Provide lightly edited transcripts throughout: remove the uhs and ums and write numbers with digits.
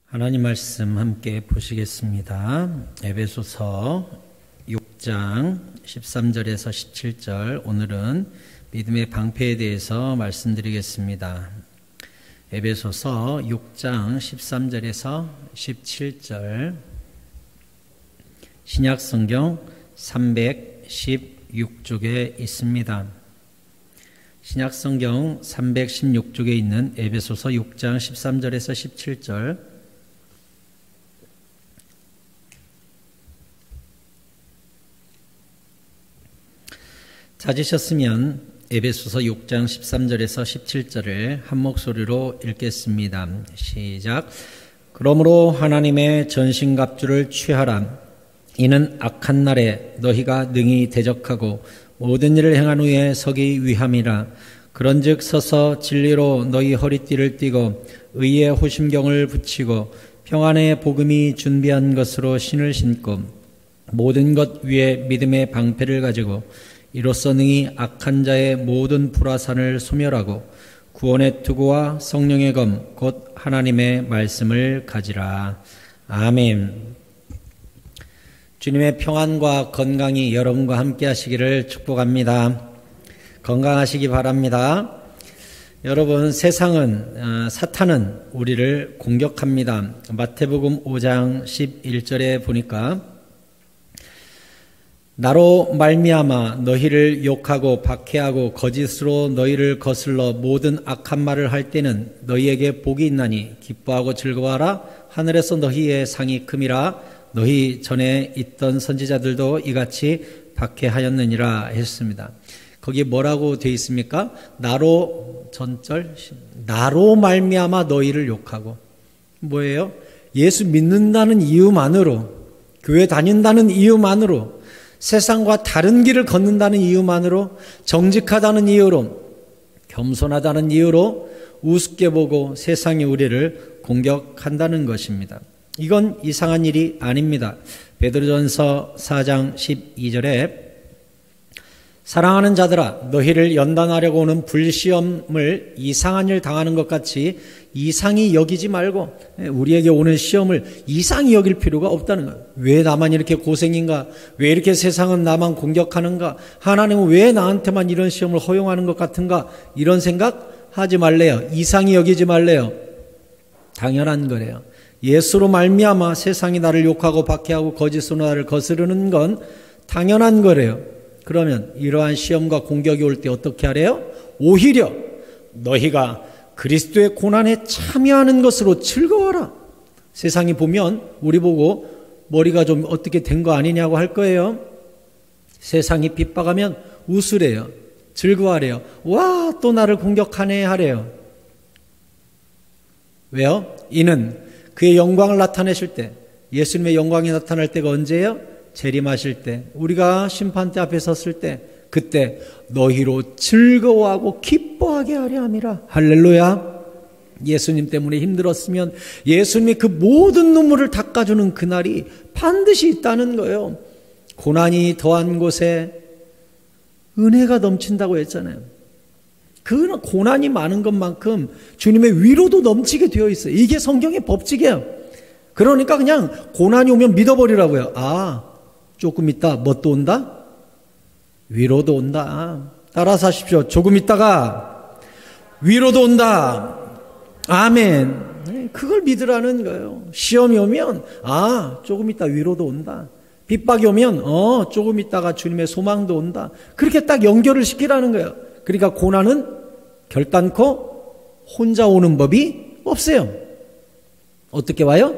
하나님 말씀 함께 보시겠습니다. 에베소서 6장 13절에서 17절, 오늘은 믿음의 방패에 대해서 말씀드리겠습니다. 에베소서 6장 13절에서 17절, 신약성경 316쪽에 있습니다. 신약성경 316쪽에 있는 에베소서 6장 13절에서 17절, 찾으셨으면 에베소서 6장 13절에서 17절을 한 목소리로 읽겠습니다. 시작. 그러므로 하나님의 전신갑주를 취하라. 이는 악한 날에 너희가 능히 대적하고 모든 일을 행한 후에 서기 위함이라. 그런즉 서서 진리로 너희 허리띠를 띠고 의의 호심경을 붙이고 평안의 복음이 준비한 것으로 신을 신고 모든 것 위에 믿음의 방패를 가지고 이로써 능히 악한 자의 모든 불화산을 소멸하고 구원의 투구와 성령의 검 곧 하나님의 말씀을 가지라. 아멘. 주님의 평안과 건강이 여러분과 함께 하시기를 축복합니다. 건강하시기 바랍니다. 여러분, 세상은 사탄은 우리를 공격합니다. 마태복음 5장 11절에 보니까 나로 말미암아 너희를 욕하고 박해하고 거짓으로 너희를 거슬러 모든 악한 말을 할 때는 너희에게 복이 있나니 기뻐하고 즐거워하라. 하늘에서 너희의 상이 큼이라. 너희 전에 있던 선지자들도 이같이 박해하였느니라 했습니다. 거기에 뭐라고 되어 있습니까? 나로 전절 나로 말미암아 너희를 욕하고, 뭐예요? 예수 믿는다는 이유만으로, 교회 다닌다는 이유만으로, 세상과 다른 길을 걷는다는 이유만으로, 정직하다는 이유로, 겸손하다는 이유로 우습게 보고 세상이 우리를 공격한다는 것입니다. 이건 이상한 일이 아닙니다. 베드로전서 4장 12절에 사랑하는 자들아, 너희를 연단하려고 오는 불시험을 이상한 일 당하는 것 같이 이상히 여기지 말고, 우리에게 오는 시험을 이상히 여길 필요가 없다는 거예요. 왜 나만 이렇게 고생인가? 왜 이렇게 세상은 나만 공격하는가? 하나님은 왜 나한테만 이런 시험을 허용하는 것 같은가? 이런 생각 하지 말래요. 이상히 여기지 말래요. 당연한 거래요. 예수로 말미암아 세상이 나를 욕하고 박해하고 거짓으로 나를 거스르는 건 당연한 거래요. 그러면 이러한 시험과 공격이 올 때 어떻게 하래요? 오히려 너희가 그리스도의 고난에 참여하는 것으로 즐거워라. 세상이 보면 우리 보고 머리가 좀 어떻게 된 거 아니냐고 할 거예요. 세상이 핍박하면 웃으래요. 즐거워하래요. 와, 또 나를 공격하네 하래요. 왜요? 이는 그의 영광을 나타내실 때, 예수님의 영광이 나타날 때가 언제예요? 재림하실 때, 우리가 심판대 앞에 섰을 때, 그때 너희로 즐거워하고 기뻐하게 하려 함이라. 할렐루야. 예수님 때문에 힘들었으면 예수님이 그 모든 눈물을 닦아주는 그날이 반드시 있다는 거예요. 고난이 더한 곳에 은혜가 넘친다고 했잖아요. 그 고난이 많은 것만큼 주님의 위로도 넘치게 되어 있어요. 이게 성경의 법칙이에요. 그러니까 그냥 고난이 오면 믿어버리라고요. 아, 조금 있다 뭐 또 온다? 위로도 온다. 따라서 하십시오. 조금 있다가 위로도 온다. 아멘. 그걸 믿으라는 거예요. 시험이 오면 아, 조금 있다 위로도 온다. 핍박이 오면 조금 있다가 주님의 소망도 온다. 그렇게 딱 연결을 시키라는 거예요. 그러니까 고난은 결단코 혼자 오는 법이 없어요. 어떻게 와요?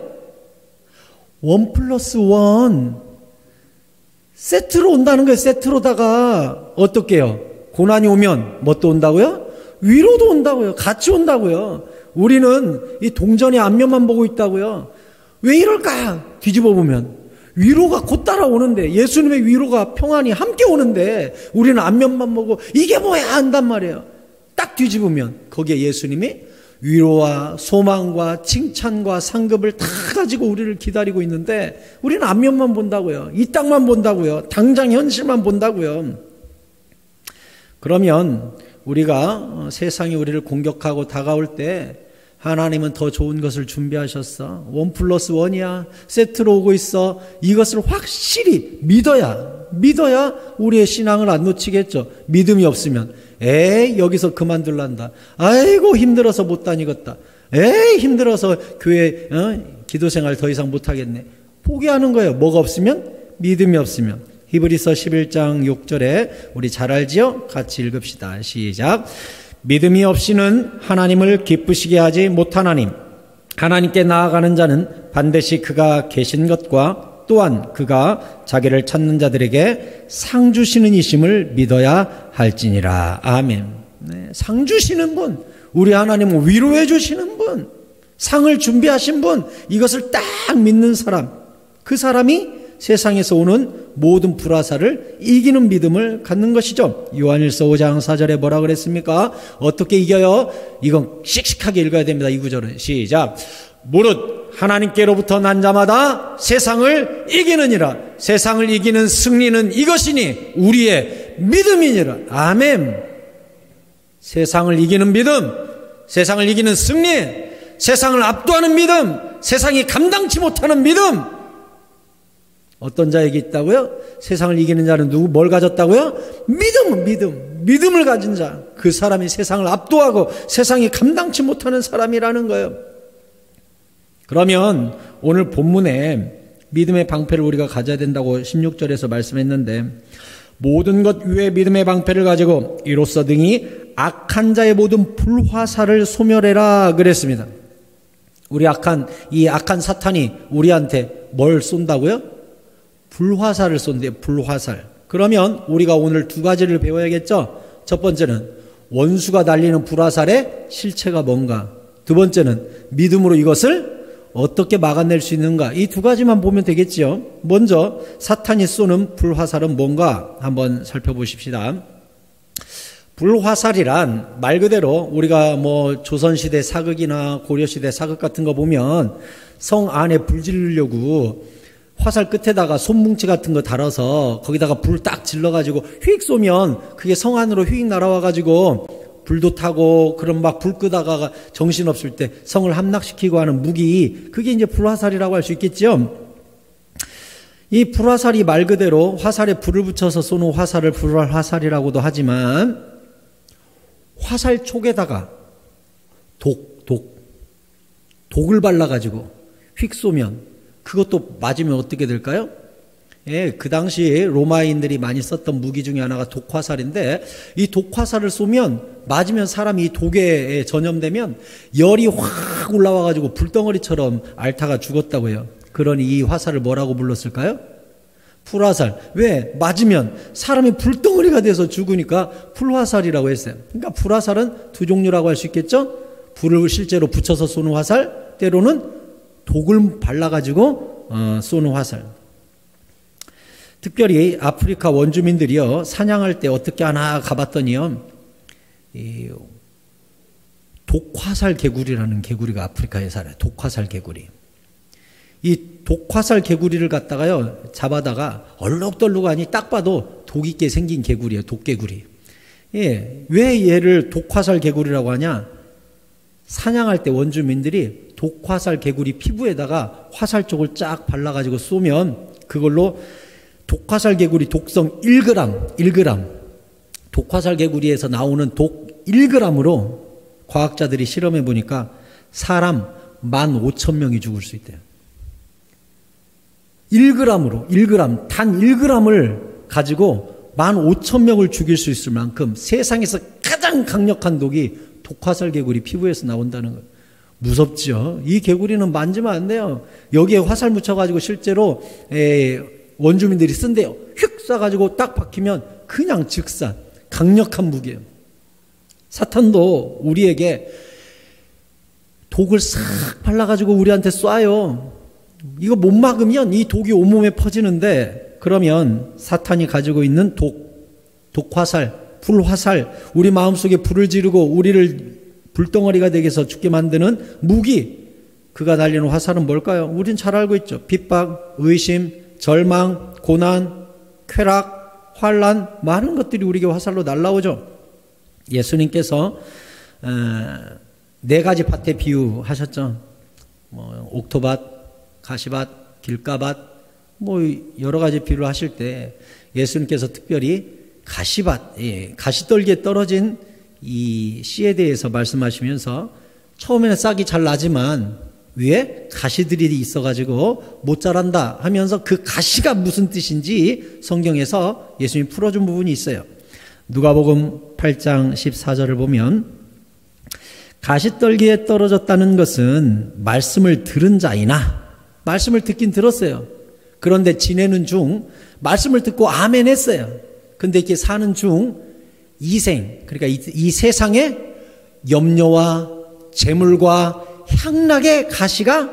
1+1 세트로 온다는 거예요. 세트로다가 어떻게 해요? 고난이 오면 뭐 또 온다고요? 위로도 온다고요. 같이 온다고요. 우리는 이 동전의 앞면만 보고 있다고요. 왜 이럴까? 뒤집어 보면 위로가 곧 따라오는데, 예수님의 위로가 평안이 함께 오는데 우리는 앞면만 보고 이게 뭐야 한단 말이에요. 딱 뒤집으면 거기에 예수님이 위로와 소망과 칭찬과 상급을 다 가지고 우리를 기다리고 있는데 우리는 앞면만 본다고요. 이 땅만 본다고요. 당장 현실만 본다고요. 그러면 우리가 세상이 우리를 공격하고 다가올 때 하나님은 더 좋은 것을 준비하셨어. 1+1이야. 세트로 오고 있어. 이것을 확실히 믿어야 우리의 신앙을 안 놓치겠죠. 믿음이 없으면 여기서 그만둘란다. 아이고 힘들어서 못 다니겠다. 힘들어서 교회 기도생활 더 이상 못하겠네. 포기하는 거예요. 뭐가 없으면? 믿음이 없으면. 히브리서 11장 6절에 우리 잘 알지요? 같이 읽읍시다. 시작. 믿음이 없이는 하나님을 기쁘시게 하지 못하나니 하나님께 나아가는 자는 반드시 그가 계신 것과 또한 그가 자기를 찾는 자들에게 상 주시는 이심을 믿어야 할지니라. 아멘. 네, 상 주시는 분, 우리 하나님은 위로해 주시는 분, 상을 준비하신 분, 이것을 딱 믿는 사람, 그 사람이 세상에서 오는 모든 불화살을 이기는 믿음을 갖는 것이죠. 요한일서 5장 4절에 뭐라 그랬습니까? 어떻게 이겨요? 이건 씩씩하게 읽어야 됩니다. 이 구절은. 시작. 무릇 하나님께로부터 난 자마다 세상을 이기느니라. 세상을 이기는 승리는 이것이니 우리의 믿음이니라. 아멘. 세상을 이기는 믿음, 세상을 이기는 승리, 세상을 압도하는 믿음, 세상이 감당치 못하는 믿음. 어떤 자에게 있다고요? 세상을 이기는 자는 누구, 뭘 가졌다고요? 믿음을 가진 자. 그 사람이 세상을 압도하고 세상이 감당치 못하는 사람이라는 거예요. 그러면 오늘 본문에 믿음의 방패를 우리가 가져야 된다고 16절에서 말씀했는데, 모든 것 위에 믿음의 방패를 가지고 이로써 등이 악한 자의 모든 불화살을 소멸해라 그랬습니다. 이 악한 사탄이 우리한테 뭘 쏜다고요? 불화살을 쏜대요. 불화살. 그러면 우리가 오늘 두 가지를 배워야겠죠. 첫 번째는 원수가 날리는 불화살의 실체가 뭔가, 두 번째는 믿음으로 이것을 어떻게 막아낼 수 있는가. 이 두 가지만 보면 되겠지요. 먼저 사탄이 쏘는 불화살은 뭔가 한번 살펴보십시다. 불화살이란 말 그대로 우리가 조선시대 사극이나 고려시대 사극 같은 거 보면 성 안에 불 지르려고 화살 끝에다가 손뭉치 같은 거 달아서 거기다가 불 딱 질러가지고 휙 쏘면 그게 성 안으로 휙 날아와가지고 불도 타고, 그럼 막 불 끄다가 정신없을 때 성을 함락시키고 하는 무기, 그게 이제 불화살이라고 할 수 있겠죠. 이 불화살이 말 그대로 화살에 불을 붙여서 쏘는 화살을 불화살이라고도 하지만, 화살 촉에다가 독을 발라가지고 휙 쏘면 그것도 맞으면 어떻게 될까요? 그 당시 로마인들이 많이 썼던 무기 중에 하나가 독화살인데, 이 독화살을 쏘면, 맞으면 사람이 이 독에 전염되면 열이 확 올라와가지고 불덩어리처럼 앓다가 죽었다고 해요. 그러니 이 화살을 뭐라고 불렀을까요? 불화살. 왜? 맞으면 사람이 불덩어리가 돼서 죽으니까 불화살이라고 했어요. 그러니까 불화살은 두 종류라고 할 수 있겠죠? 불을 실제로 붙여서 쏘는 화살, 때로는 독을 발라가지고 쏘는 화살. 특별히 아프리카 원주민들이요, 사냥할 때 어떻게 하나 가봤더니요, 이 독화살 개구리라는 개구리가 아프리카에 살아요. 독화살 개구리. 이 독화살 개구리를 갖다가요, 잡아다가 얼룩덜룩하니 딱 봐도 독 있게 생긴 개구리예요. 독개구리. 왜 얘를 독화살 개구리라고 하냐? 사냥할 때 원주민들이 독화살 개구리 피부에다가 화살 쪽을 쫙 발라가지고 쏘면 그걸로 독화살 개구리 독성 1g, 독화살 개구리에서 나오는 독 1g으로 과학자들이 실험해 보니까 사람 15,000명이 죽을 수 있대요. 1g, 단 1g을 가지고 15,000명을 죽일 수 있을 만큼 세상에서 가장 강력한 독이 독화살 개구리 피부에서 나온다는 거예요. 무섭죠? 이 개구리는 만지면 안 돼요. 여기에 화살 묻혀가지고 실제로 원주민들이 쓴대요. 휙 쏴가지고 딱 박히면 그냥 즉사. 강력한 무기예요. 사탄도 우리에게 독을 싹 발라가지고 우리한테 쏴요. 이거 못 막으면 이 독이 온몸에 퍼지는데, 그러면 사탄이 가지고 있는 독화살, 불화살, 우리 마음속에 불을 지르고 우리를 불덩어리가 되게 해서 죽게 만드는 무기, 그가 날리는 화살은 뭘까요? 우린 잘 알고 있죠. 핍박, 의심, 절망, 고난, 쾌락, 환란, 많은 것들이 우리에게 화살로 날라오죠. 예수님께서 네 가지 밭의 비유 하셨죠. 옥토밭, 가시밭, 길가밭, 여러 가지 비유를 하실 때 예수님께서 특별히 가시밭, 가시떨기에 떨어진 이 씨에 대해서 말씀하시면서 처음에는 싹이 잘 나지만 위에 가시들이 있어가지고 못 자란다 하면서 그 가시가 무슨 뜻인지 성경에서 예수님이 풀어준 부분이 있어요. 누가복음 8장 14절을 보면 가시떨기에 떨어졌다는 것은 말씀을 들은 자이나, 말씀을 듣긴 들었어요. 그런데 지내는 중 말씀을 듣고 아멘 했어요. 근데 이렇게 사는 중 이생, 그러니까 이 세상에 염려와 재물과 향락의 가시가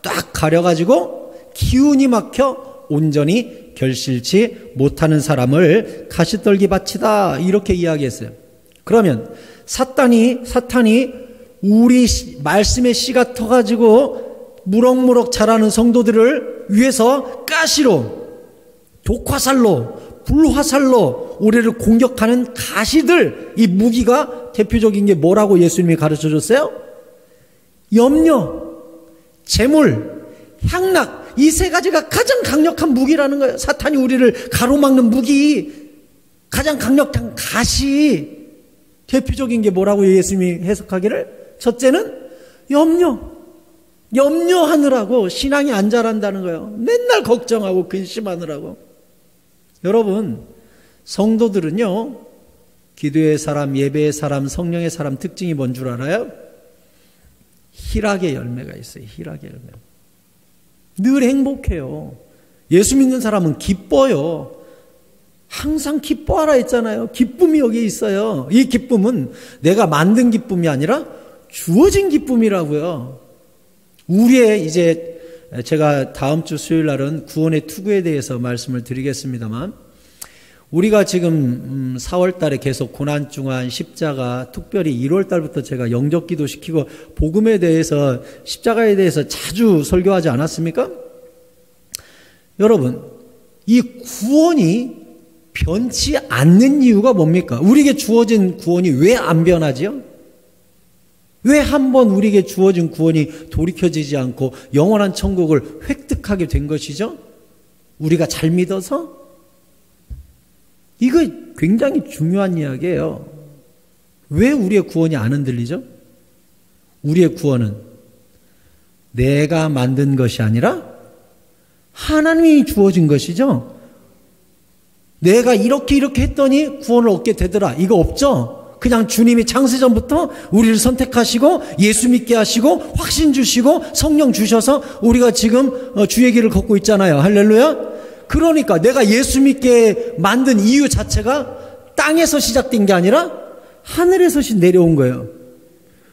딱 가려가지고 기운이 막혀 온전히 결실치 못하는 사람을 가시떨기 밭이다, 이렇게 이야기했어요. 그러면 사탄이 우리 말씀의 씨가 터가지고 무럭무럭 자라는 성도들을 위해서 가시로, 독화살로, 불화살로 우리를 공격하는 가시들, 이 무기가 대표적인 게 뭐라고 예수님이 가르쳐 줬어요? 염려, 재물, 향락, 이 세 가지가 가장 강력한 무기라는 거예요. 사탄이 우리를 가로막는 무기, 가장 강력한 가시. 대표적인 게 뭐라고 예수님이 해석하기를? 첫째는 염려하느라고 신앙이 안 자란다는 거예요. 맨날 걱정하고 근심하느라고. 여러분, 성도들은요, 기도의 사람, 예배의 사람, 성령의 사람 특징이 뭔 줄 알아요? 희락의 열매가 있어요. 희락의 열매. 늘 행복해요. 예수 믿는 사람은 기뻐요. 항상 기뻐하라 했잖아요. 기쁨이 여기에 있어요. 이 기쁨은 내가 만든 기쁨이 아니라 주어진 기쁨이라고요. 우리의 이제 제가 다음 주 수요일 날은 구원의 투구에 대해서 말씀을 드리겠습니다만, 우리가 지금 4월 달에 계속 고난중한 십자가, 특별히 1월 달부터 제가 영접 기도 시키고 복음에 대해서, 십자가에 대해서 자주 설교하지 않았습니까? 여러분, 이 구원이 변치 않는 이유가 뭡니까? 우리에게 주어진 구원이 왜 안 변하지요? 왜 한번 우리에게 주어진 구원이 돌이켜지지 않고 영원한 천국을 획득하게 된 것이죠? 우리가 잘 믿어서? 이거 굉장히 중요한 이야기예요. 왜 우리의 구원이 안 흔들리죠? 우리의 구원은 내가 만든 것이 아니라 하나님이 주어진 것이죠. 내가 이렇게 했더니 구원을 얻게 되더라, 이거 없죠? 그냥 주님이 창세전부터 우리를 선택하시고 예수 믿게 하시고 확신 주시고 성령 주셔서 우리가 지금 주의 길을 걷고 있잖아요. 할렐루야. 그러니까 내가 예수 믿게 만든 이유 자체가 땅에서 시작된 게 아니라 하늘에서 내려온 거예요.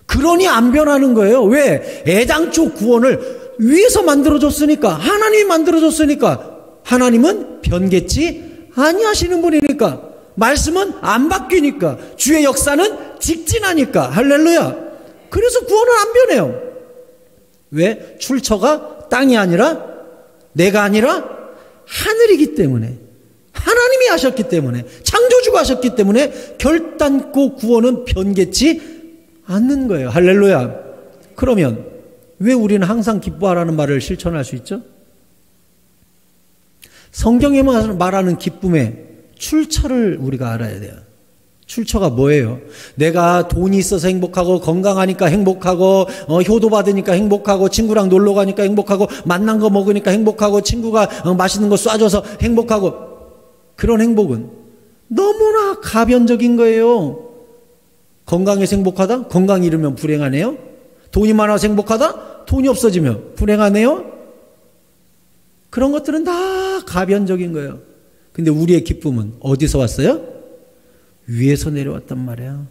그러니 안 변하는 거예요. 왜? 애당초 구원을 위에서 만들어줬으니까, 하나님이 만들어줬으니까. 하나님은 변개치 아니하시는 분이니까. 말씀은 안 바뀌니까. 주의 역사는 직진하니까. 할렐루야. 그래서 구원은 안 변해요. 왜? 출처가 땅이 아니라, 내가 아니라 하늘이기 때문에, 하나님이 하셨기 때문에, 창조주가 하셨기 때문에 결단코 구원은 변개치 않는 거예요. 할렐루야. 그러면 왜 우리는 항상 기뻐하라는 말을 실천할 수 있죠? 성경에 말하는 기쁨의 출처를 우리가 알아야 돼요. 출처가 뭐예요? 내가 돈이 있어서 행복하고, 건강하니까 행복하고, 효도 받으니까 행복하고, 친구랑 놀러 가니까 행복하고, 맛난 거 먹으니까 행복하고, 친구가 맛있는 거 쏴줘서 행복하고. 그런 행복은 너무나 가변적인 거예요. 건강해서 행복하다? 건강이 잃으면 불행하네요. 돈이 많아서 행복하다? 돈이 없어지면 불행하네요. 그런 것들은 다 가변적인 거예요. 근데 우리의 기쁨은 어디서 왔어요? 위에서 내려왔단 말이야.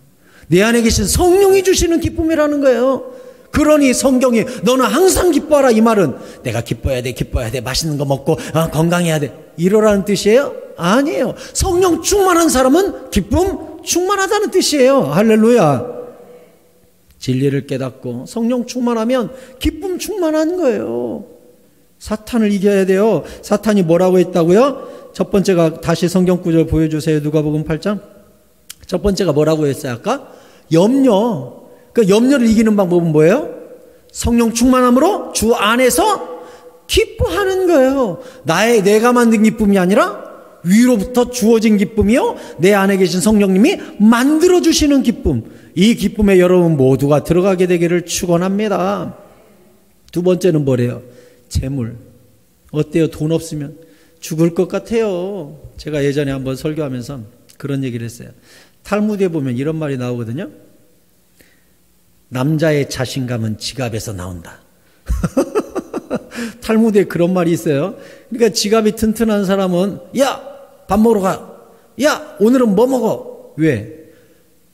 내 안에 계신 성령이 주시는 기쁨이라는 거예요. 그러니 성경이 너는 항상 기뻐하라, 이 말은 내가 기뻐해야 돼, 맛있는 거 먹고 건강해야 돼, 이러라는 뜻이에요? 아니에요. 성령 충만한 사람은 기쁨 충만하다는 뜻이에요. 할렐루야. 진리를 깨닫고 성령 충만하면 기쁨 충만한 거예요. 사탄을 이겨야 돼요. 사탄이 뭐라고 했다고요? 첫 번째가, 다시 성경 구절 보여주세요. 누가복음 8장. 첫 번째가 뭐라고 했어요? 아까 염려. 그 염려를 이기는 방법은 뭐예요? 성령 충만함으로 주 안에서 기뻐하는 거예요. 내가 만든 기쁨이 아니라 위로부터 주어진 기쁨이요, 내 안에 계신 성령님이 만들어주시는 기쁨. 이 기쁨에 여러분 모두가 들어가게 되기를 축원합니다. 두 번째는 뭐래요? 재물. 어때요? 돈 없으면 죽을 것 같아요. 제가 예전에 한번 설교하면서 그런 얘기를 했어요. 탈무드에 보면 이런 말이 나오거든요. 남자의 자신감은 지갑에서 나온다. 탈무드에 그런 말이 있어요. 그러니까 지갑이 튼튼한 사람은 야, 밥 먹으러 가. 야, 오늘은 뭐 먹어? 왜?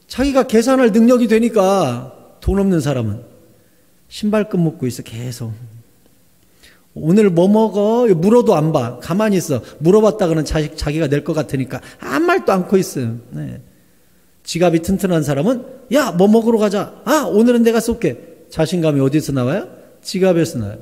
자기가 계산할 능력이 되니까. 돈 없는 사람은 신발끈 묶고 있어. 계속. 오늘 뭐 먹어? 물어도 안 봐. 가만히 있어. 물어봤다가는 자기가 낼 것 같으니까 아무 말도 않고 있어요. 네. 지갑이 튼튼한 사람은 야, 뭐 먹으러 가자. 아, 오늘은 내가 쏠게. 자신감이 어디서 나와요? 지갑에서 나와요.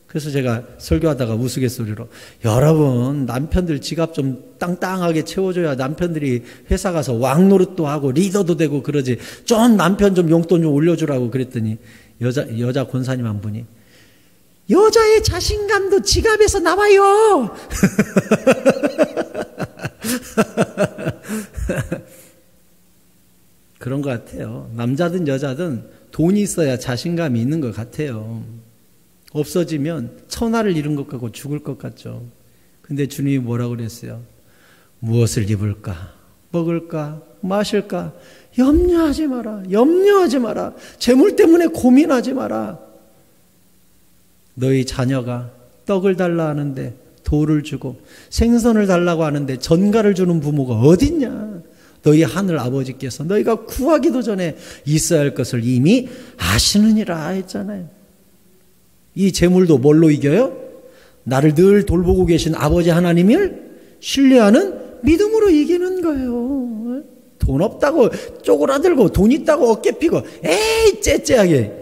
그래서 제가 설교하다가 우스갯소리로 여러분, 남편들 지갑 좀 땅땅하게 채워줘야 남편들이 회사 가서 왕노릇도 하고 리더도 되고 그러지. 좀 남편 좀 용돈 좀 올려주라고 그랬더니 여자 권사님 한 분이 여자의 자신감도 지갑에서 나와요. 그런 것 같아요. 남자든 여자든 돈이 있어야 자신감이 있는 것 같아요. 없어지면 천하를 잃은 것 같고 죽을 것 같죠. 근데 주님이 뭐라고 그랬어요? 무엇을 입을까? 먹을까? 마실까? 염려하지 마라. 염려하지 마라. 재물 때문에 고민하지 마라. 너희 자녀가 떡을 달라 하는데 돌을 주고 생선을 달라고 하는데 전갈을 주는 부모가 어딨냐? 너희 하늘 아버지께서 너희가 구하기도 전에 있어야 할 것을 이미 아시느니라 했잖아요. 이 재물도 뭘로 이겨요? 나를 늘 돌보고 계신 아버지 하나님을 신뢰하는 믿음으로 이기는 거예요. 돈 없다고 쪼그라들고 돈 있다고 어깨 피고 에이 째째하게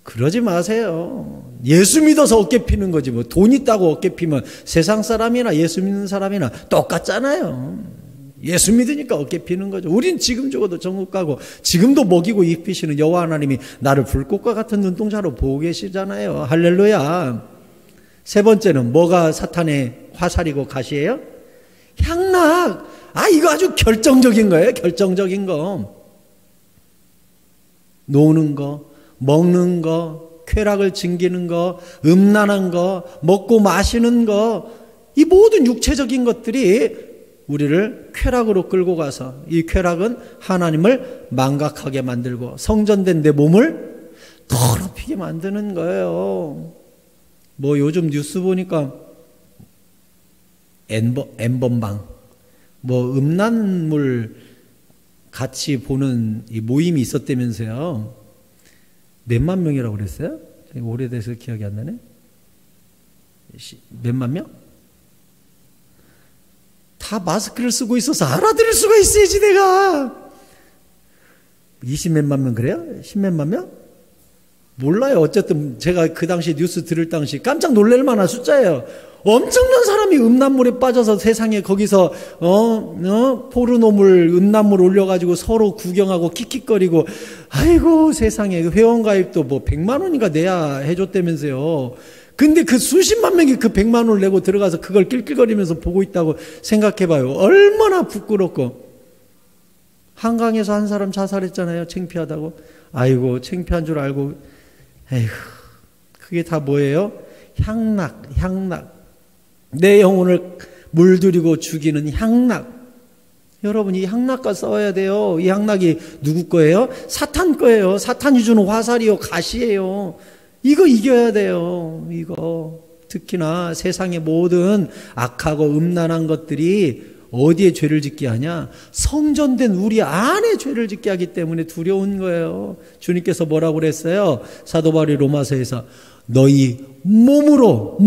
그러지 마세요. 예수 믿어서 어깨 피는 거지 뭐 돈 있다고 어깨 피면 세상 사람이나 예수 믿는 사람이나 똑같잖아요. 예수 믿으니까 어깨 피는 거죠. 우린 지금 죽어도 천국 가고 지금도 먹이고 입히시는 여호와 하나님이 나를 불꽃과 같은 눈동자로 보고 계시잖아요. 할렐루야. 세 번째는 뭐가 사탄의 화살이고 가시예요? 향락. 이거 아주 결정적인 거예요. 결정적인 거. 노는 거, 먹는 거, 쾌락을 즐기는 거, 음란한 거, 먹고 마시는 거, 이 모든 육체적인 것들이 우리를 쾌락으로 끌고 가서 이 쾌락은 하나님을 망각하게 만들고 성전된 내 몸을 더럽히게 만드는 거예요. 뭐 요즘 뉴스 보니까 N번방 뭐 음란물 같이 보는 이 모임이 있었다면서요. 몇만 명이라고 그랬어요? 오래돼서 기억이 안 나네. 몇만 명? 다 마스크를 쓰고 있어서 알아들을 수가 있어야지 내가. 20몇만 명 그래요? 10몇만 명? 몰라요. 어쨌든 제가 그 당시 뉴스 들을 당시 깜짝 놀랄 만한 숫자예요. 엄청난 사람이 음란물에 빠져서 세상에 거기서 포르노물 음란물 올려가지고 서로 구경하고 킥킥거리고 아이고 세상에 회원가입도 뭐 100만 원인가 내야 해줬다면서요. 근데 그 수십만 명이 그 100만 원을 내고 들어가서 그걸 낄낄거리면서 보고 있다고 생각해봐요. 얼마나 부끄럽고. 한강에서 한 사람 자살했잖아요. 창피하다고. 아이고 창피한 줄 알고. 에휴, 그게 다 뭐예요? 향락. 내 영혼을 물들이고 죽이는 향락. 여러분 이 향락과 싸워야 돼요. 이 향락이 누구 거예요? 사탄 거예요. 사탄이 주는 화살이요 가시예요. 이거 이겨야 돼요. 이거 특히나 세상의 모든 악하고 음란한 것들이 어디에 죄를 짓게 하냐? 성전된 우리 안에 죄를 짓게 하기 때문에 두려운 거예요. 주님께서 뭐라고 그랬어요? 사도 바울이 로마서에서 너희 몸으로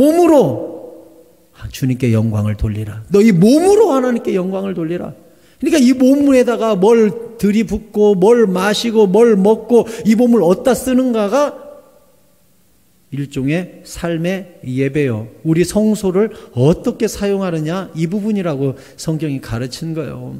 주님께 영광을 돌리라. 너희 몸으로 하나님께 영광을 돌리라. 그러니까 이 몸에다가 뭘 들이붓고 뭘 마시고 뭘 먹고 이 몸을 어디다 쓰는가가 일종의 삶의 예배요. 우리 성소를 어떻게 사용하느냐 이 부분이라고 성경이 가르친 거예요.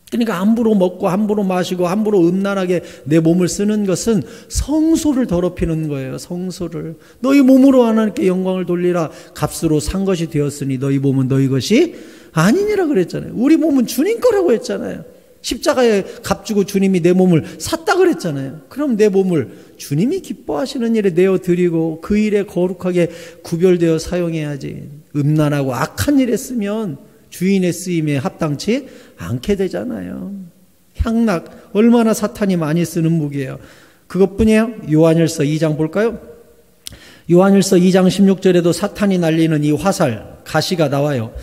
그러니까 함부로 먹고 함부로 마시고 함부로 음란하게 내 몸을 쓰는 것은 성소를 더럽히는 거예요. 성소를. 너희 몸으로 하나님께 영광을 돌리라. 값으로 산 것이 되었으니 너희 몸은 너희 것이 아니니라 그랬잖아요. 우리 몸은 주님 거라고 했잖아요. 십자가에 값 주고 주님이 내 몸을 샀다 그랬잖아요. 그럼 내 몸을 주님이 기뻐하시는 일에 내어드리고 그 일에 거룩하게 구별되어 사용해야지. 음란하고 악한 일에 쓰면 주인의 쓰임에 합당치 않게 되잖아요. 향락, 얼마나 사탄이 많이 쓰는 무기예요. 그것뿐이에요. 요한일서 2장 볼까요? 요한일서 2장 16절에도 사탄이 날리는 이 화살, 가시가 나와요.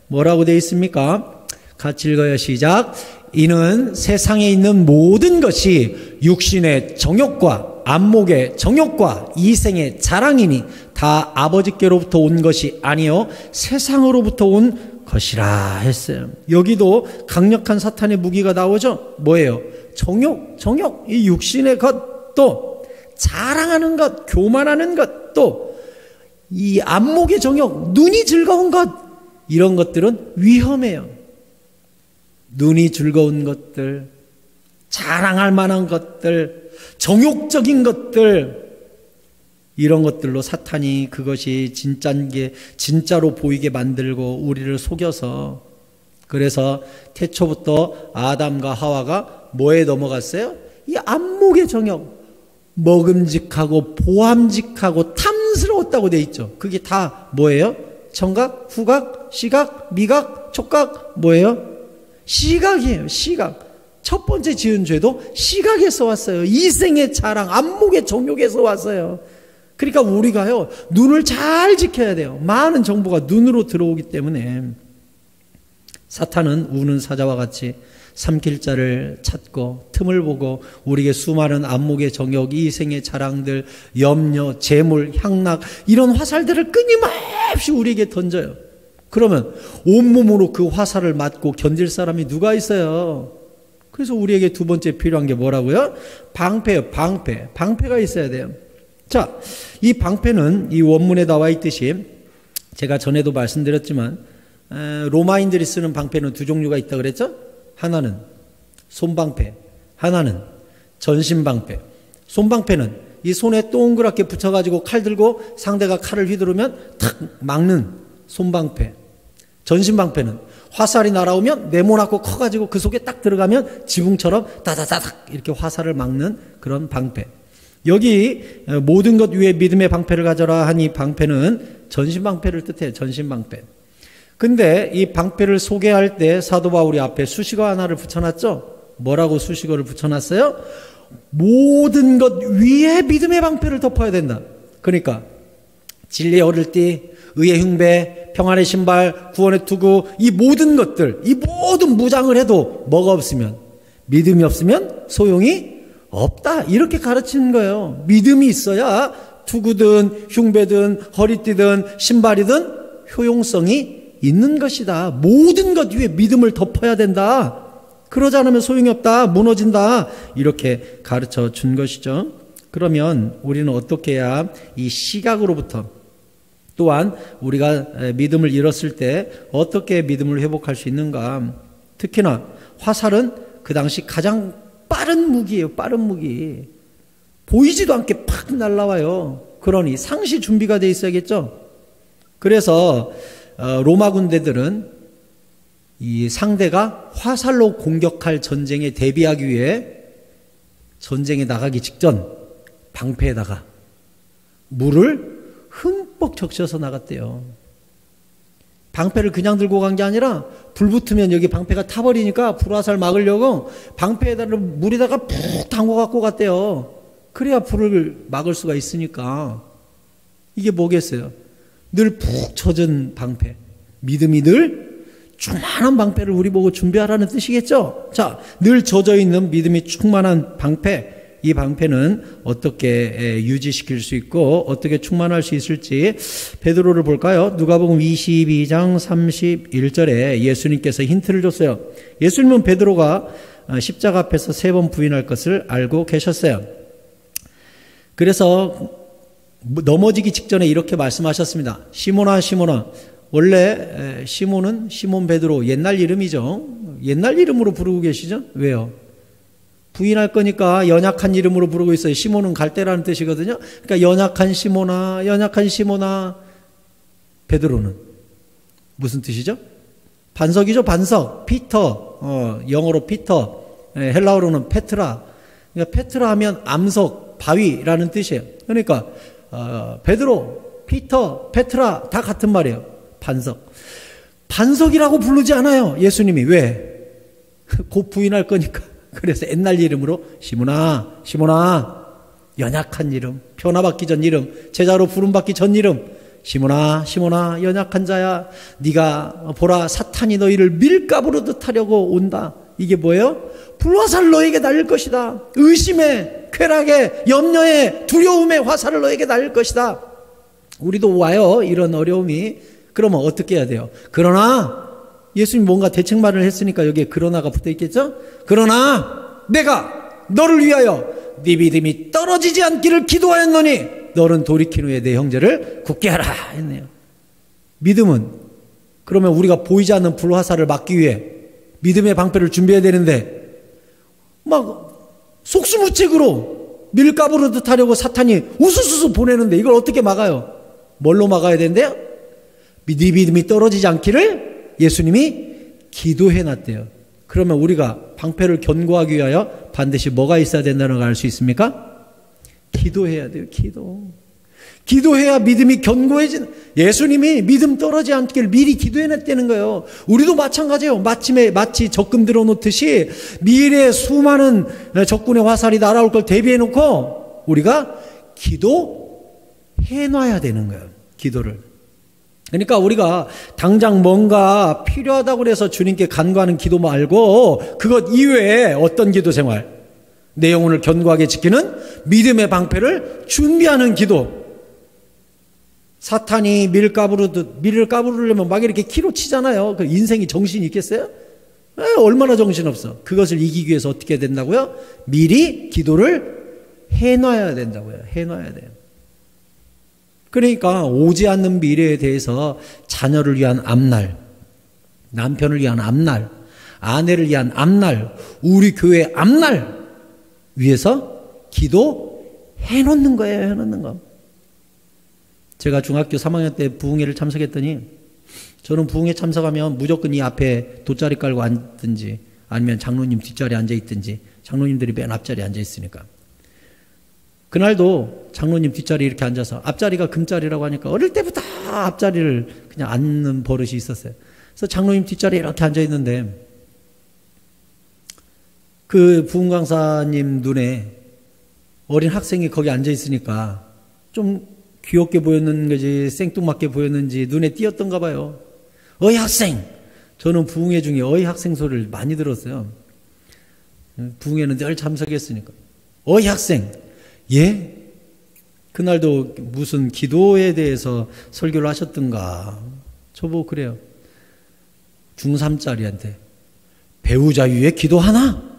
뭐라고 되어 있습니까? 같이 읽어요. 시작. 이는 세상에 있는 모든 것이 육신의 정욕과 안목의 정욕과 이생의 자랑이니 다 아버지께로부터 온 것이 아니요 세상으로부터 온 것이라 했어요. 여기도 강력한 사탄의 무기가 나오죠. 뭐예요? 정욕, 이 육신의 것, 또 자랑하는 것, 교만하는 것, 또 이 안목의 정욕, 눈이 즐거운 것, 이런 것들은 위험해요. 눈이 즐거운 것들, 자랑할 만한 것들, 정욕적인 것들, 이런 것들로 사탄이 그것이 진짜인 게 진짜로 보이게 만들고 우리를 속여서, 그래서 태초부터 아담과 하와가 뭐에 넘어갔어요? 이 안목의 정욕, 먹음직하고 보암직하고 탐스러웠다고 돼 있죠. 그게 다 뭐예요? 청각, 후각, 시각, 미각, 촉각, 뭐예요? 시각이에요. 시각. 첫 번째 지은 죄도 시각에서 왔어요. 이생의 자랑, 안목의 정욕에서 왔어요. 그러니까 우리가요, 눈을 잘 지켜야 돼요. 많은 정보가 눈으로 들어오기 때문에 사탄은 우는 사자와 같이 삼킬 자를 찾고 틈을 보고 우리에게 수많은 안목의 정욕, 이생의 자랑들, 염려, 재물, 향락, 이런 화살들을 끊임없이 우리에게 던져요. 그러면 온몸으로 그 화살을 맞고 견딜 사람이 누가 있어요? 그래서 우리에게 두 번째 필요한 게 뭐라고요? 방패요. 방패가 있어야 돼요. 자, 이 방패는 이 원문에 나와 있듯이 제가 전에도 말씀드렸지만 로마인들이 쓰는 방패는 두 종류가 있다 그랬죠? 하나는 손방패, 하나는 전신방패. 손방패는 이 손에 동그랗게 붙여가지고 칼 들고 상대가 칼을 휘두르면 탁 막는 손방패. 전신방패는 화살이 날아오면 네모나고 커가지고 그 속에 딱 들어가면 지붕처럼 다다다닥 이렇게 화살을 막는 그런 방패. 여기 모든 것 위에 믿음의 방패를 가져라 한 이 방패는 전신방패를 뜻해요. 전신방패. 근데 이 방패를 소개할 때 사도 바울이 앞에 수식어 하나를 붙여놨죠? 뭐라고 수식어를 붙여놨어요? 모든 것 위에 믿음의 방패를 덮어야 된다. 그러니까 진리의 어릴띠, 의의 흉배, 평안의 신발, 구원의 투구, 이 모든 것들, 이 모든 무장을 해도 뭐가 없으면, 믿음이 없으면 소용이 없다. 이렇게 가르치는 거예요. 믿음이 있어야 투구든 흉배든 허리띠든 신발이든 효용성이 있는 것이다. 모든 것 위에 믿음을 덮어야 된다. 그러지 않으면 소용이 없다. 무너진다. 이렇게 가르쳐 준 것이죠. 그러면 우리는 어떻게 해야 이 시각으로부터, 또한 우리가 믿음을 잃었을 때 어떻게 믿음을 회복할 수 있는가? 특히나 화살은 그 당시 가장 빠른 무기예요. 빠른 무기. 보이지도 않게 팍 날라와요. 그러니 상시 준비가 돼 있어야겠죠. 그래서 로마 군대들은 이 상대가 화살로 공격할 전쟁에 대비하기 위해 전쟁에 나가기 직전 방패에다가 물을 흠뻑 적셔서 나갔대요. 방패를 그냥 들고 간 게 아니라 불 붙으면 여기 방패가 타버리니까 불화살 막으려고 방패에다가 물에다가 푹 담궈 갖고 갔대요. 그래야 불을 막을 수가 있으니까. 이게 뭐겠어요? 늘 푹 젖은 방패. 믿음이 늘 충만한 방패를 우리 보고 준비하라는 뜻이겠죠? 자, 늘 젖어 있는 믿음이 충만한 방패. 이 방패는 어떻게 유지시킬 수 있고 어떻게 충만할 수 있을지 베드로를 볼까요? 누가복음 22장 31절에 예수님께서 힌트를 줬어요. 예수님은 베드로가 십자가 앞에서 3번 부인할 것을 알고 계셨어요. 그래서 넘어지기 직전에 이렇게 말씀하셨습니다. 시몬아 시몬아. 원래 시몬은 시몬 베드로 옛날 이름이죠. 옛날 이름으로 부르고 계시죠? 왜요? 부인할 거니까 연약한 이름으로 부르고 있어요. 시몬은 갈대라는 뜻이거든요. 그러니까 연약한 시몬아, 연약한 시몬아. 베드로는 무슨 뜻이죠? 반석이죠, 반석. 피터, 영어로 피터, 헬라어로는 페트라. 그러니까 페트라 하면 암석, 바위라는 뜻이에요. 그러니까 베드로, 피터, 페트라 다 같은 말이에요. 반석. 반석이라고 부르지 않아요, 예수님이. 왜? 곧 부인할 거니까. 그래서 옛날 이름으로 시몬아, 시몬아. 연약한 이름, 변화받기 전 이름, 제자로 부름받기 전 이름. 시몬아, 시몬아, 연약한 자야. 네가 보라, 사탄이 너희를 밀가부르듯 하려고 온다. 이게 뭐예요? 불화살 너에게 날릴 것이다. 의심에, 쾌락에, 염려에, 두려움에 화살을 너에게 날릴 것이다. 우리도 와요, 이런 어려움이. 그러면 어떻게 해야 돼요? 그러나 예수님 뭔가 대책말을 했으니까 여기에 그러나가 붙어 있겠죠? 그러나 내가 너를 위하여 네 믿음이 떨어지지 않기를 기도하였노니 너는 돌이킨 후에 내 형제를 굳게 하라 했네요. 믿음은 그러면 우리가 보이지 않는 불화살을 막기 위해 믿음의 방패를 준비해야 되는데 막 속수무책으로 밀가부르듯 하려고 사탄이 우수수수 보내는데 이걸 어떻게 막아요? 뭘로 막아야 된대요? 네 믿음이 떨어지지 않기를 예수님이 기도해 놨대요. 그러면 우리가 방패를 견고하기 위하여 반드시 뭐가 있어야 된다는 걸 알 수 있습니까? 기도해야 돼요. 기도해야 믿음이 견고해지는. 예수님이 믿음 떨어지지 않기를 미리 기도해 놨다는 거예요. 우리도 마찬가지예요. 마치 적금 들어놓듯이 미래에 수많은 적군의 화살이 날아올 걸 대비해 놓고 우리가 기도해 놔야 되는 거예요. 기도를. 그러니까 우리가 당장 뭔가 필요하다고 해서 주님께 간구하는 기도 말고 그것 이외에 어떤 기도 생활, 내 영혼을 견고하게 지키는 믿음의 방패를 준비하는 기도. 사탄이 밀을 까부르려면 막 이렇게 키로 치잖아요. 그 인생이 정신이 있겠어요? 얼마나 정신없어. 그것을 이기기 위해서 어떻게 해야 된다고요? 미리 기도를 해놔야 된다고요. 해놔야 돼요. 그러니까 오지 않는 미래에 대해서 자녀를 위한 앞날, 남편을 위한 앞날, 아내를 위한 앞날, 우리 교회 앞날 위해서 기도해 놓는 거예요. 해놓는 거. 제가 중학교 3학년 때 부흥회를 참석했더니 저는 부흥회 참석하면 무조건 이 앞에 돗자리 깔고 앉든지 아니면 장로님 뒷자리에 앉아있든지 장로님들이 맨 앞자리에 앉아있으니까 그날도 장로님 뒷자리에 이렇게 앉아서 앞자리가 금자리라고 하니까 어릴 때부터 앞자리를 그냥 앉는 버릇이 있었어요. 그래서 장로님 뒷자리에 이렇게 앉아있는데 그 부흥 강사님 눈에 어린 학생이 거기 앉아있으니까 좀 귀엽게 보였는 거지 생뚱맞게 보였는지 눈에 띄었던가 봐요. 어이 학생! 저는 부흥회 중에 어이 학생 소리를 많이 들었어요. 부흥회는 늘 참석했으니까. 어이 학생! 예? 그날도 무슨 기도에 대해서 설교를 하셨던가. 저보고 그래요. 중3짜리한테 배우자 위해 기도하나?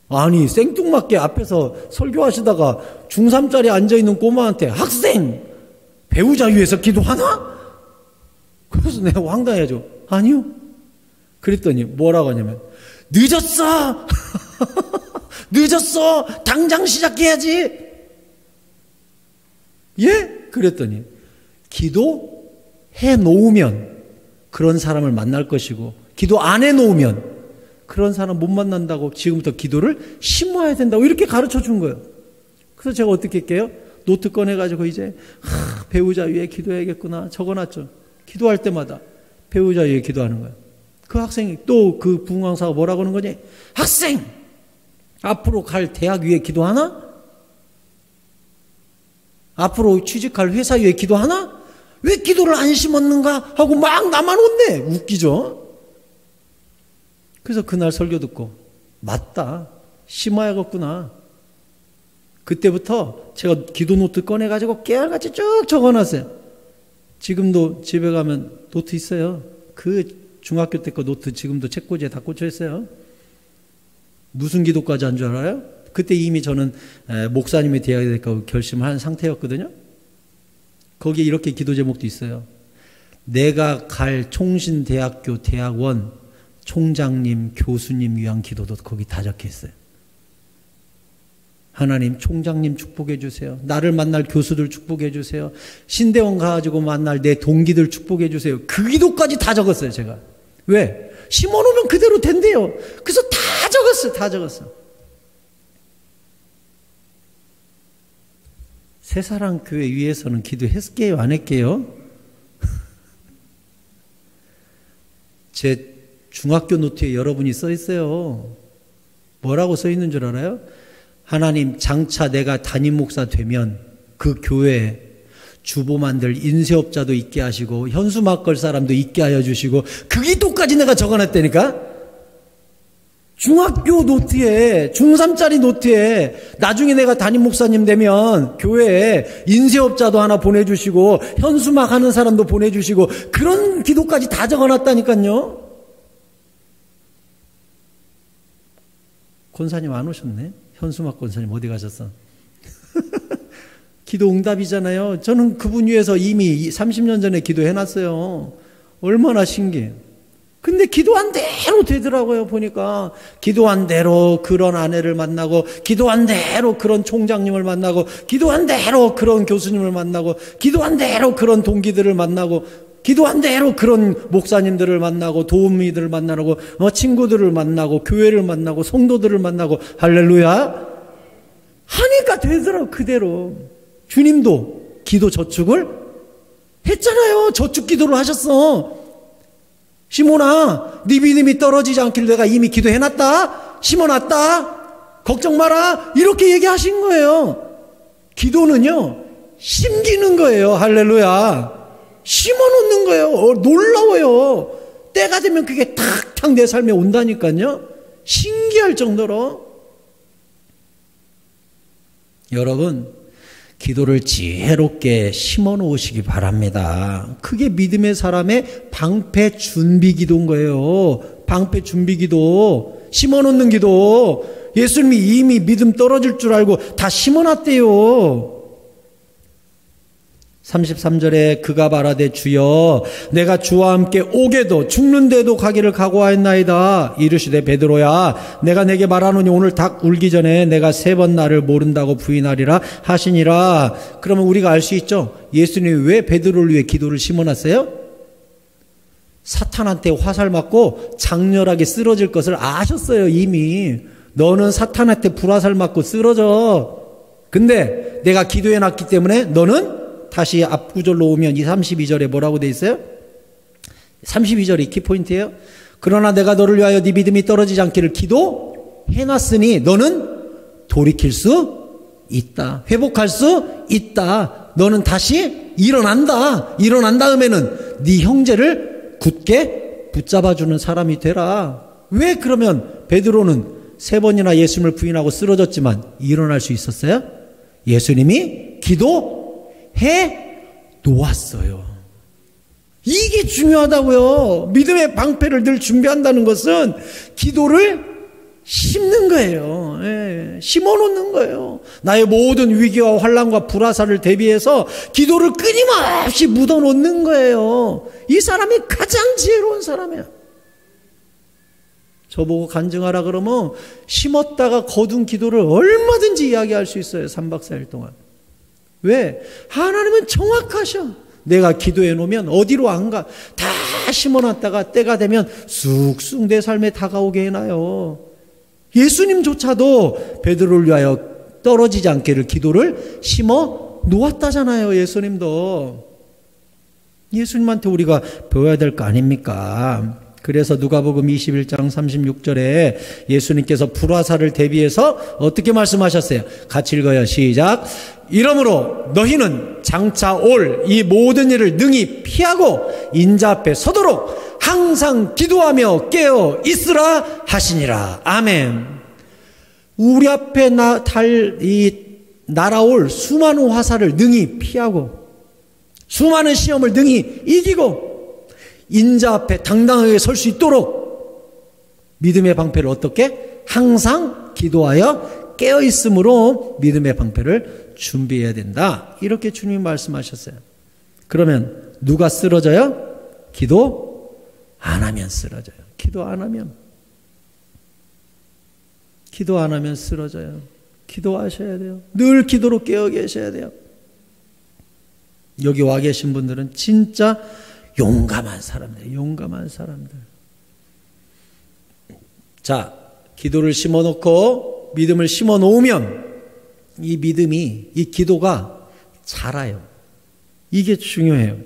아니 생뚱맞게 앞에서 설교하시다가 중3짜리 앉아있는 꼬마한테 학생! 배우자 위해서 기도하나? 그래서 내가 황당해져. 아니요. 그랬더니 뭐라고 하냐면 늦었어! 늦었어! 당장 시작해야지! 예? 그랬더니 기도해 놓으면 그런 사람을 만날 것이고 기도 안 해 놓으면 그런 사람 못 만난다고 지금부터 기도를 심어야 된다고 이렇게 가르쳐 준 거예요. 그래서 제가 어떻게 할게요? 노트 꺼내가지고 이제 배우자 위해 기도해야겠구나 적어놨죠. 기도할 때마다 배우자 위해 기도하는 거예요. 그 학생이 또 그 부흥강사가 뭐라고 하는 거지? 학생! 앞으로 갈 대학 위해 기도하나? 앞으로 취직할 회사 위해 기도하나? 왜 기도를 안 심었는가? 하고 막 나만 혼내. 웃기죠? 그래서 그날 설교 듣고 맞다. 심어야겠구나. 그때부터 제가 기도 노트 꺼내가지고 깨알같이 쭉 적어놨어요. 지금도 집에 가면 노트 있어요. 그 중학교 때 거 노트 지금도 책꽂이에 다 꽂혀 있어요. 무슨 기도까지 한 줄 알아요? 그때 이미 저는 목사님이 되어야 될까 결심한 상태였거든요. 거기에 이렇게 기도 제목도 있어요. 내가 갈 총신대학교 대학원 총장님, 교수님 위한 기도도 거기 다 적혀 있어요. 하나님, 총장님 축복해 주세요. 나를 만날 교수들 축복해 주세요. 신대원 가가지고 만날 내 동기들 축복해 주세요. 그 기도까지 다 적었어요, 제가. 왜? 심어놓으면 그대로 된대요. 그래서 다 적었어요, 다 적었어요. 새사랑교회 위에서는 기도했을게요, 안 했게요? 제 중학교 노트에 여러분이 써 있어요. 뭐라고 써 있는 줄 알아요? 하나님, 장차 내가 담임 목사 되면 그 교회에 주보만들 인쇄업자도 있게 하시고 현수막 걸 사람도 있게 하여 주시고, 그 기도까지 내가 적어놨다니까? 중학교 노트에, 중3짜리 노트에 나중에 내가 담임 목사님 되면 교회에 인쇄업자도 하나 보내주시고 현수막 하는 사람도 보내주시고 그런 기도까지 다 적어놨다니까요. 권사님 안 오셨네? 현수막 권사님 어디 가셨어? 기도 응답이잖아요. 저는 그분 위해서 이미 30년 전에 기도해놨어요. 얼마나 신기해요. 근데 기도한 대로 되더라고요. 보니까 기도한 대로 그런 아내를 만나고, 기도한 대로 그런 총장님을 만나고, 기도한 대로 그런 교수님을 만나고, 기도한 대로 그런 동기들을 만나고, 기도한 대로 그런 목사님들을 만나고, 도우미들을 만나고, 친구들을 만나고, 교회를 만나고, 성도들을 만나고, 할렐루야. 하니까 되더라고. 그대로. 주님도 기도 저축을 했잖아요. 저축 기도를 하셨어. 시몬아, 네 믿음이 떨어지지 않길 내가 이미 기도해놨다. 심어놨다. 걱정 마라. 이렇게 얘기하신 거예요. 기도는요, 심기는 거예요. 할렐루야. 심어놓는 거예요. 놀라워요. 때가 되면 그게 탁탁 내 삶에 온다니까요. 신기할 정도로. 여러분, 기도를 지혜롭게 심어 놓으시기 바랍니다. 그게 믿음의 사람의 방패 준비 기도인 거예요. 방패 준비 기도, 심어 놓는 기도. 예수님이 이미 믿음 떨어질 줄 알고 다 심어 놨대요. 33절에 그가 말하되 주여 내가 주와 함께 오게도 죽는데도 가기를 각오하였나이다. 이르시되 베드로야 내가 내게 말하노니 오늘 닭 울기 전에 내가 3번 나를 모른다고 부인하리라 하시니라. 그러면 우리가 알 수 있죠. 예수님이 왜 베드로를 위해 기도를 심어놨어요? 사탄한테 화살 맞고 장렬하게 쓰러질 것을 아셨어요. 이미 너는 사탄한테 불화살 맞고 쓰러져. 근데 내가 기도해놨기 때문에 너는 다시 앞구절로 오면 32절에 뭐라고 돼 있어요? 32절이 키포인트예요. 그러나 내가 너를 위하여 네 믿음이 떨어지지 않기를 기도해놨으니 너는 돌이킬 수 있다. 회복할 수 있다. 너는 다시 일어난다. 일어난 다음에는 네 형제를 굳게 붙잡아주는 사람이 되라. 왜 그러면 베드로는 3번이나 예수님을 부인하고 쓰러졌지만 일어날 수 있었어요? 예수님이 기도해 놓았어요. 이게 중요하다고요. 믿음의 방패를 늘 준비한다는 것은 기도를 심는 거예요. 예, 심어놓는 거예요. 나의 모든 위기와 환난과 불화살을 대비해서 기도를 끊임없이 묻어놓는 거예요. 이 사람이 가장 지혜로운 사람이에요. 저보고 간증하라 그러면 심었다가 거둔 기도를 얼마든지 이야기할 수 있어요. 3박 4일 동안. 왜? 하나님은 정확하셔. 내가 기도해 놓으면 어디로 안 가. 다 심어놨다가 때가 되면 쑥쑥 내 삶에 다가오게 해놔요. 예수님조차도 베드로를 위하여 떨어지지 않기를 기도를 심어 놓았다잖아요. 예수님도. 예수님한테 우리가 배워야 될 거 아닙니까? 그래서 누가복음 21장 36절에 예수님께서 불화살을 대비해서 어떻게 말씀하셨어요? 같이 읽어요. 시작. 이러므로 너희는 장차 올 이 모든 일을 능히 피하고 인자 앞에 서도록 항상 기도하며 깨어 있으라 하시니라. 아멘. 우리 앞에 날아올 수많은 화살을 능히 피하고 수많은 시험을 능히 이기고 인자 앞에 당당하게 설 수 있도록 믿음의 방패를 어떻게? 항상 기도하여 깨어있음으로 믿음의 방패를 준비해야 된다. 이렇게 주님이 말씀하셨어요. 그러면 누가 쓰러져요? 기도 안 하면 쓰러져요. 기도 안 하면 쓰러져요. 기도하셔야 돼요. 늘 기도로 깨어 계셔야 돼요. 여기 와 계신 분들은 진짜 용감한 사람들. 자, 기도를 심어놓고 믿음을 심어놓으면 이 믿음이, 이 기도가 자라요. 이게 중요해요.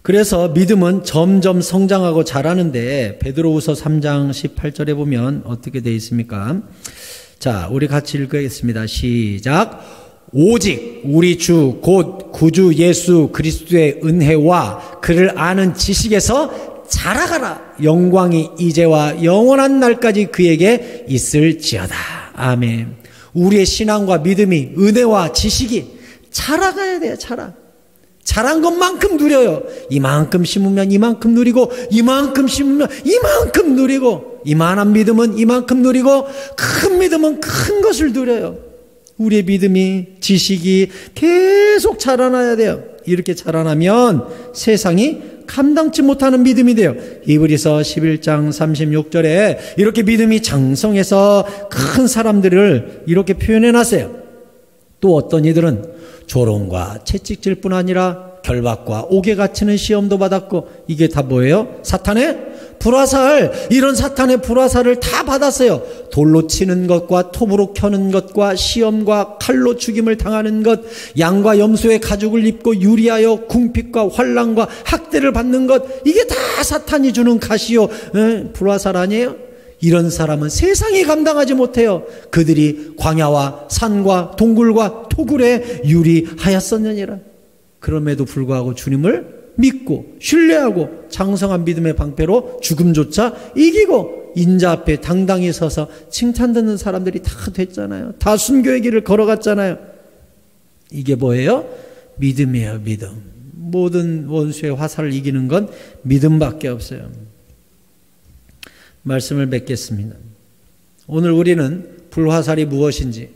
그래서 믿음은 점점 성장하고 자라는데 베드로후서 3장 18절에 보면 어떻게 되어 있습니까? 자, 우리 같이 읽겠습니다. 시작. 오직 우리 주 곧 구주 예수 그리스도의 은혜와 그를 아는 지식에서 자라가라. 영광이 이제와 영원한 날까지 그에게 있을지어다. 아멘. 우리의 신앙과 믿음이, 은혜와 지식이 자라가야 돼요. 자란 것만큼 누려요. 이만큼 심으면 이만큼 누리고, 이만큼 심으면 이만큼 누리고, 이만한 믿음은 이만큼 누리고, 큰 믿음은 큰 것을 누려요. 우리의 믿음이, 지식이 계속 자라나야 돼요. 이렇게 자라나면 세상이 감당치 못하는 믿음이 돼요. 히브리서 11장 36절에 이렇게 믿음이 장성해서 큰 사람들을 이렇게 표현해 놨어요. 또 어떤 이들은 조롱과 채찍질 뿐 아니라 결박과 옥에 갇히는 시험도 받았고, 이게 다 뭐예요? 사탄의 불화살, 이런 사탄의 불화살을 다 받았어요. 돌로 치는 것과 톱으로 켜는 것과 시험과 칼로 죽임을 당하는 것, 양과 염소의 가죽을 입고 유리하여 궁핍과 환난과 학대를 받는 것, 이게 다 사탄이 주는 가시요 불화살 아니에요? 이런 사람은 세상이 감당하지 못해요. 그들이 광야와 산과 동굴과 토굴에 유리하였었느니라. 그럼에도 불구하고 주님을 믿고 신뢰하고 장성한 믿음의 방패로 죽음조차 이기고 인자 앞에 당당히 서서 칭찬 듣는 사람들이 다 됐잖아요. 다 순교의 길을 걸어갔잖아요. 이게 뭐예요? 믿음이에요. 믿음. 모든 원수의 화살을 이기는 건 믿음밖에 없어요. 말씀을 맺겠습니다. 오늘 우리는 불화살이 무엇인지,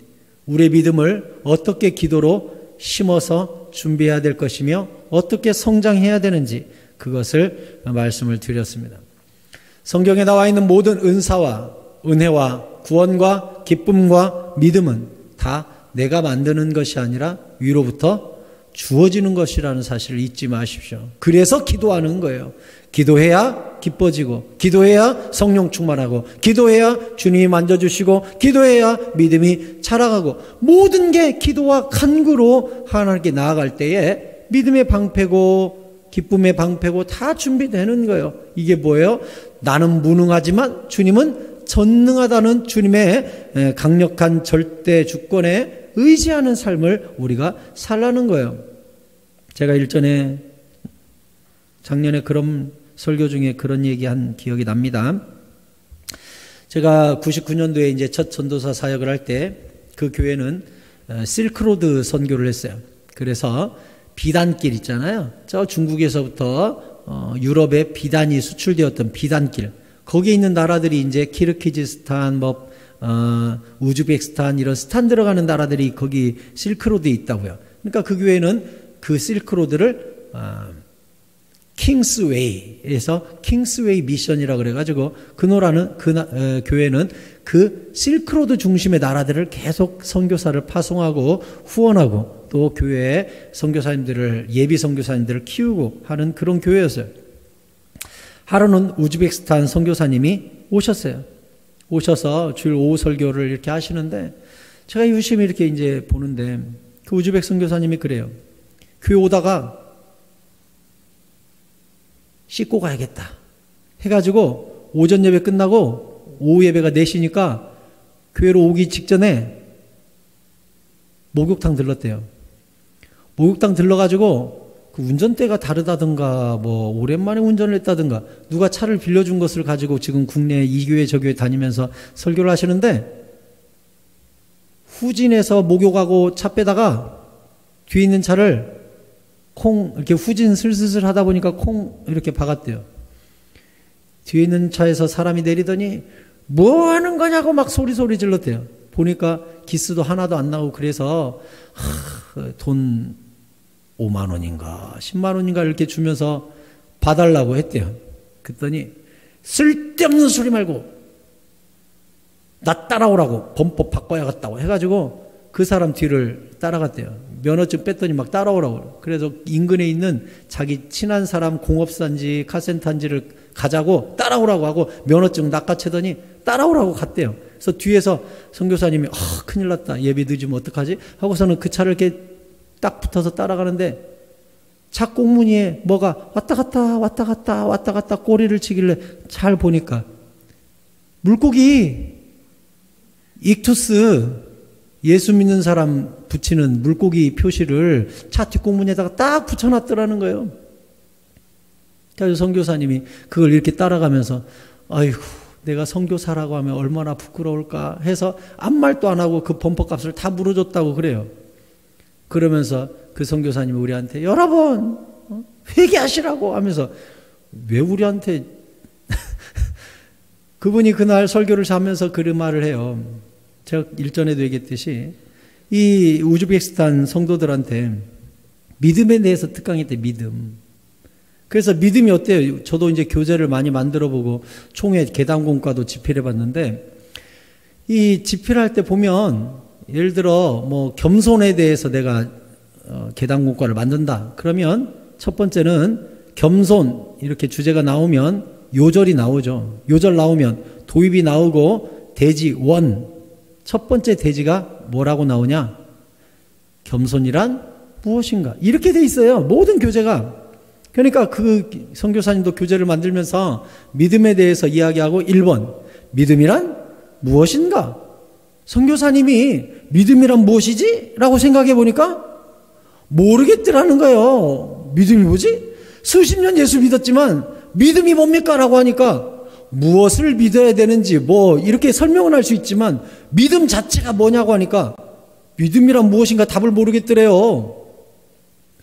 우리의 믿음을 어떻게 기도로 심어서 준비해야 될 것이며 어떻게 성장해야 되는지, 그것을 말씀을 드렸습니다. 성경에 나와 있는 모든 은사와 은혜와 구원과 기쁨과 믿음은 다 내가 만드는 것이 아니라 위로부터 주어지는 것이라는 사실을 잊지 마십시오. 그래서 기도하는 거예요. 기도해야 기뻐지고, 기도해야 성령 충만하고, 기도해야 주님이 만져주시고, 기도해야 믿음이 자라가고, 모든 게 기도와 간구로 하나님께 나아갈 때에 믿음의 방패고 기쁨의 방패고 다 준비되는 거예요. 이게 뭐예요? 나는 무능하지만 주님은 전능하다는 주님의 강력한 절대 주권에 의지하는 삶을 우리가 살라는 거예요. 제가 일전에 작년에 그런 설교 중에 그런 얘기한 기억이 납니다. 제가 99년도에 이제 첫 전도사 사역을 할 때 그 교회는 실크로드 선교를 했어요. 그래서 비단길 있잖아요. 저 중국에서부터 유럽에 비단이 수출되었던 비단길, 거기에 있는 나라들이 이제 키르기즈스탄, 우즈베키스탄 이런 스탄 들어가는 나라들이 거기 실크로드에 있다고요. 그러니까 그 교회는 그 실크로드를 킹스웨이에서 킹스웨이 미션이라고 그래가지고 교회는 그 실크로드 중심의 나라들을 계속 선교사를 파송하고 후원하고 또 교회에 선교사님들을, 예비 선교사님들을 키우고 하는 그런 교회였어요. 하루는 우즈베키스탄 선교사님이 오셨어요. 오셔서 주일 오후 설교를 이렇게 하시는데 제가 유심히 이렇게 이제 보는데 그 우즈벡 선교사님이 그래요. 교회 오다가 씻고 가야겠다 해가지고 오전 예배 끝나고 오후 예배가 4시니까 교회로 오기 직전에 목욕탕 들렀대요. 목욕탕 들러가지고 그 운전대가 다르다든가 오랜만에 운전을 했다든가 누가 차를 빌려준 것을 가지고 지금 국내 이 교회 저 교회 다니면서 설교를 하시는데 후진해서 목욕하고 차 빼다가 뒤에 있는 차를 이렇게 후진 슬슬슬 하다 보니까 이렇게 박았대요. 뒤에 있는 차에서 사람이 내리더니 뭐 하는 거냐고 막 소리 질렀대요. 보니까 기스도 하나도 안 나오고 그래서 돈 5만 원인가 10만 원인가 이렇게 주면서 봐달라고 했대요. 그랬더니 쓸데없는 소리 말고 나 따라오라고 범법 바꿔야겠다고 해가지고 그 사람 뒤를 따라갔대요. 면허증 뺐더니 막 따라오라고. 그래서 인근에 있는 자기 친한 사람 공업사인지 카센터인지를 가자고 따라오라고 하고 면허증 낚아채더니 따라오라고 갔대요. 그래서 뒤에서 선교사님이 큰일 났다. 예배 늦으면 어떡하지? 하고서는 그 차를 이렇게 딱 붙어서 따라가는데 차 꽁무니에 뭐가 왔다 갔다 꼬리를 치길래 잘 보니까 물고기 익투스 예수 믿는 사람 붙이는 물고기 표시를 차 뒷꽁무니에다가 딱 붙여놨더라는 거예요. 그래서 선교사님이 그걸 이렇게 따라가면서 아이고 내가 선교사라고 하면 얼마나 부끄러울까 해서 아무 말도 안 하고 그 범퍼값을 다 물어줬다고 그래요. 그러면서 그 선교사님이 우리한테 여러분 회개하시라고 하면서 왜 우리한테 그분이 그날 설교를 하면서 그런 말을 해요. 제가 일전에도 얘기했듯이 이 우즈베키스탄 성도들한테 믿음에 대해서 특강했대. 믿음. 그래서 믿음이 어때요? 저도 이제 교재를 많이 만들어 보고 총회 계단공과도 집필해 봤는데 이 집필할 때 보면 예를 들어 뭐 겸손에 대해서 내가 계단공과를 만든다. 그러면 첫 번째는 겸손 이렇게 주제가 나오면 요절이 나오죠. 요절 나오면 도입이 나오고 대지 원. 첫 번째 대지가 뭐라고 나오냐? 겸손이란 무엇인가? 이렇게 돼 있어요. 모든 교재가. 그러니까 그 선교사님도 교재를 만들면서 믿음에 대해서 이야기하고 1번 믿음이란 무엇인가? 선교사님이 믿음이란 무엇이지? 라고 생각해 보니까 모르겠더라는 거예요. 믿음이 뭐지? 수십 년 예수 믿었지만 믿음이 뭡니까? 라고 하니까 무엇을 믿어야 되는지 뭐 이렇게 설명은 할 수 있지만 믿음 자체가 뭐냐고 하니까 믿음이란 무엇인가 답을 모르겠더래요.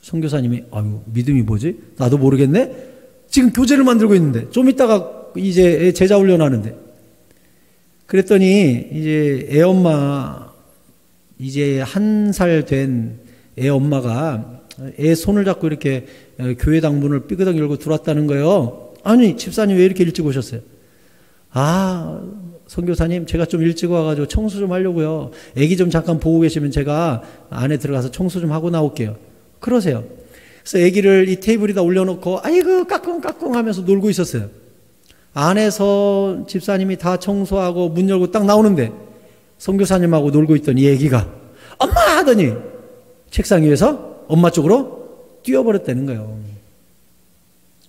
선교사님이 아유 믿음이 뭐지? 나도 모르겠네? 지금 교재를 만들고 있는데 좀 이따가 이제 제자 훈련하는데 그랬더니 이제 애엄마 이제 1살 된 애엄마가 애 손을 잡고 이렇게 교회당 문을 삐그덕 열고 들어왔다는 거예요. 아니 집사님 왜 이렇게 일찍 오셨어요? 아 선교사님 제가 좀 일찍 와가지고 청소 좀 하려고요. 애기 좀 잠깐 보고 계시면 제가 안에 들어가서 청소 좀 하고 나올게요. 그러세요. 그래서 애기를 이 테이블에다 올려놓고 아이고 까꿍까꿍 하면서 놀고 있었어요. 안에서 집사님이 다 청소하고 문 열고 딱 나오는데 선교사님하고 놀고 있던 이 애기가 엄마 하더니 책상 위에서 엄마 쪽으로 뛰어버렸다는 거예요.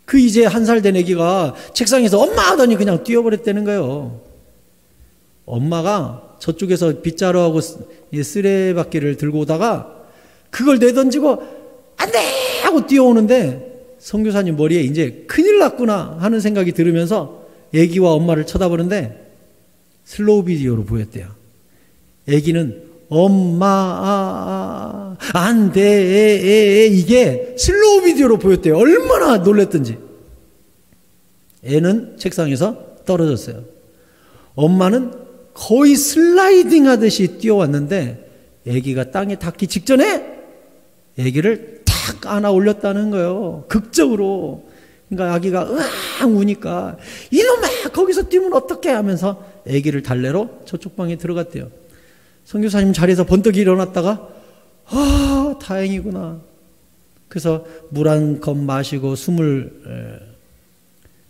그 이제 1살 된 애기가 책상에서 엄마 하더니 그냥 뛰어버렸다는 거예요. 엄마가 저쪽에서 빗자루하고 쓰레받기를 들고 오다가 그걸 내던지고 안 돼! 하고 뛰어오는데 선교사님 머리에 이제 큰일 났구나 하는 생각이 들으면서 애기와 엄마를 쳐다보는데 슬로우 비디오로 보였대요. 애기는 엄마 안 돼 이게 슬로우 비디오로 보였대요. 얼마나 놀랬던지. 애는 책상에서 떨어졌어요. 엄마는 거의 슬라이딩 하듯이 뛰어왔는데 애기가 땅에 닿기 직전에 애기를 탁 안아 올렸다는 거예요. 극적으로. 그러니까 아기가 으앙 우니까 이놈아 거기서 뛰면 어떡해 하면서 애기를 달래러 저쪽 방에 들어갔대요. 선교사님 자리에서 번뜩 일어났다가 아 다행이구나. 그래서 물 한 컵 마시고 숨을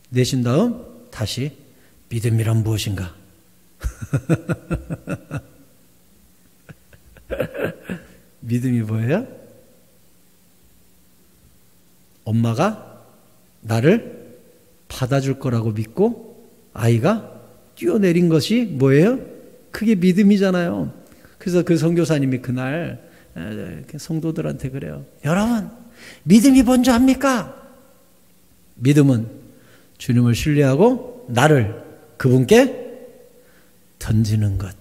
내쉰 다음 다시 믿음이란 무엇인가? 믿음이 뭐예요? 엄마가 나를 받아줄 거라고 믿고 아이가 뛰어내린 것이 뭐예요? 그게 믿음이잖아요. 그래서 그 선교사님이 그날 성도들한테 그래요. 여러분, 믿음이 뭔지 압니까? 믿음은 주님을 신뢰하고 나를 그분께 던지는 것.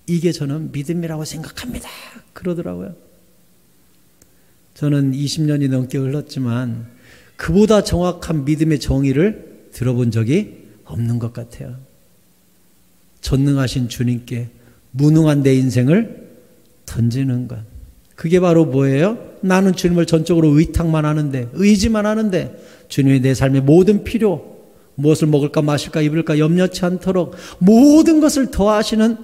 이게 저는 믿음이라고 생각합니다. 그러더라고요. 저는 20년이 넘게 흘렀지만 그보다 정확한 믿음의 정의를 들어본 적이 없는 것 같아요. 전능하신 주님께 무능한 내 인생을 던지는 것. 그게 바로 뭐예요? 나는 주님을 전적으로 의탁만 하는데, 의지만 하는데 주님이 내 삶의 모든 필요, 무엇을 먹을까 마실까 입을까 염려치 않도록 모든 것을 더하시는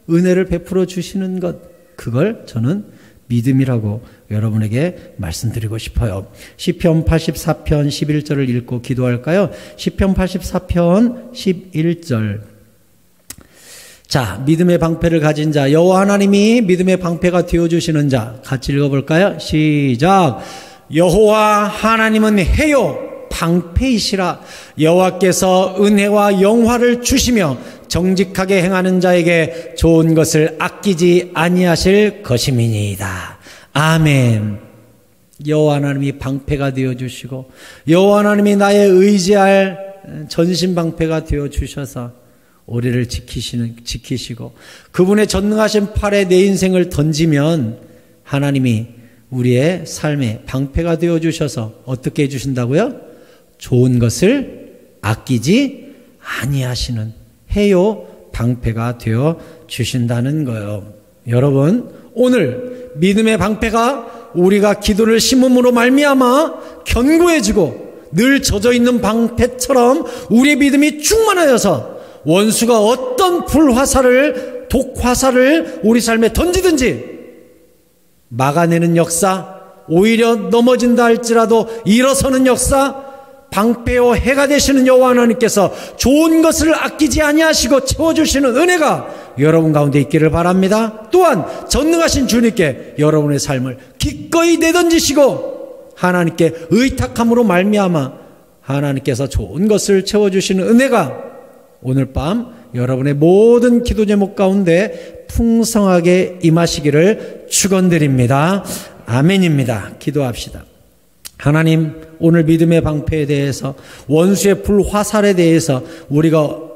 은혜를 베풀어 주시는 것, 그걸 저는 믿음이라고 여러분에게 말씀드리고 싶어요. 시편 84편 11절을 읽고 기도할까요? 시편 84편 11절. 자, 믿음의 방패를 가진 자, 여호와 하나님이 믿음의 방패가 되어주시는 자, 같이 읽어볼까요? 시작. 여호와 하나님은 해요 방패이시라. 여호와께서 은혜와 영화를 주시며 정직하게 행하는 자에게 좋은 것을 아끼지 아니하실 것임이니이다. 아멘. 여호와 하나님이 방패가 되어주시고 여호와 하나님이 나의 의지할 전신방패가 되어주셔서 우리를 지키시고 그분의 전능하신 팔에 내 인생을 던지면 하나님이 우리의 삶에 방패가 되어주셔서 어떻게 해주신다고요? 좋은 것을 아끼지 아니하시는 해요 방패가 되어주신다는 거예요. 여러분, 오늘 믿음의 방패가 우리가 기도를 심음으로 말미암아 견고해지고 늘 젖어있는 방패처럼 우리의 믿음이 충만하여서 원수가 어떤 불화살을 독화살을 우리 삶에 던지든지 막아내는 역사, 오히려 넘어진다 할지라도 일어서는 역사, 방패요 해가 되시는 여호와 하나님께서 좋은 것을 아끼지 아니하시고 채워주시는 은혜가 여러분 가운데 있기를 바랍니다. 또한 전능하신 주님께 여러분의 삶을 기꺼이 내던지시고 하나님께 의탁함으로 말미암아 하나님께서 좋은 것을 채워주시는 은혜가 오늘 밤 여러분의 모든 기도 제목 가운데 풍성하게 임하시기를 축원드립니다. 아멘입니다. 기도합시다. 하나님, 오늘 믿음의 방패에 대해서 원수의 불화살에 대해서 우리가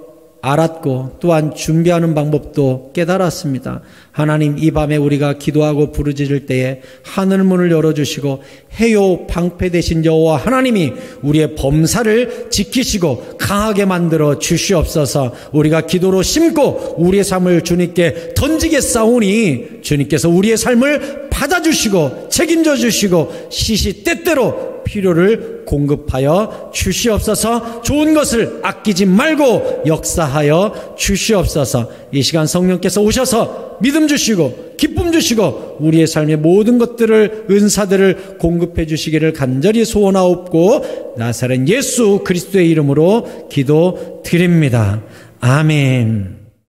알았고 또한 준비하는 방법도 깨달았습니다. 하나님, 이 밤에 우리가 기도하고 부르짖을 때에 하늘문을 열어주시고 해요 방패 되신 여호와 하나님이 우리의 범사를 지키시고 강하게 만들어 주시옵소서. 우리가 기도로 심고 우리의 삶을 주님께 던지겠사오니 주님께서 우리의 삶을 받아주시고 책임져 주시고 시시때때로 필요를 공급하여 주시옵소서. 좋은 것을 아끼지 말고 역사하여 주시옵소서. 이 시간 성령께서 오셔서 믿음 주시고 기쁨 주시고 우리의 삶의 모든 것들을 은사들을 공급해 주시기를 간절히 소원하옵고 나사렛 예수 그리스도의 이름으로 기도드립니다. 아멘.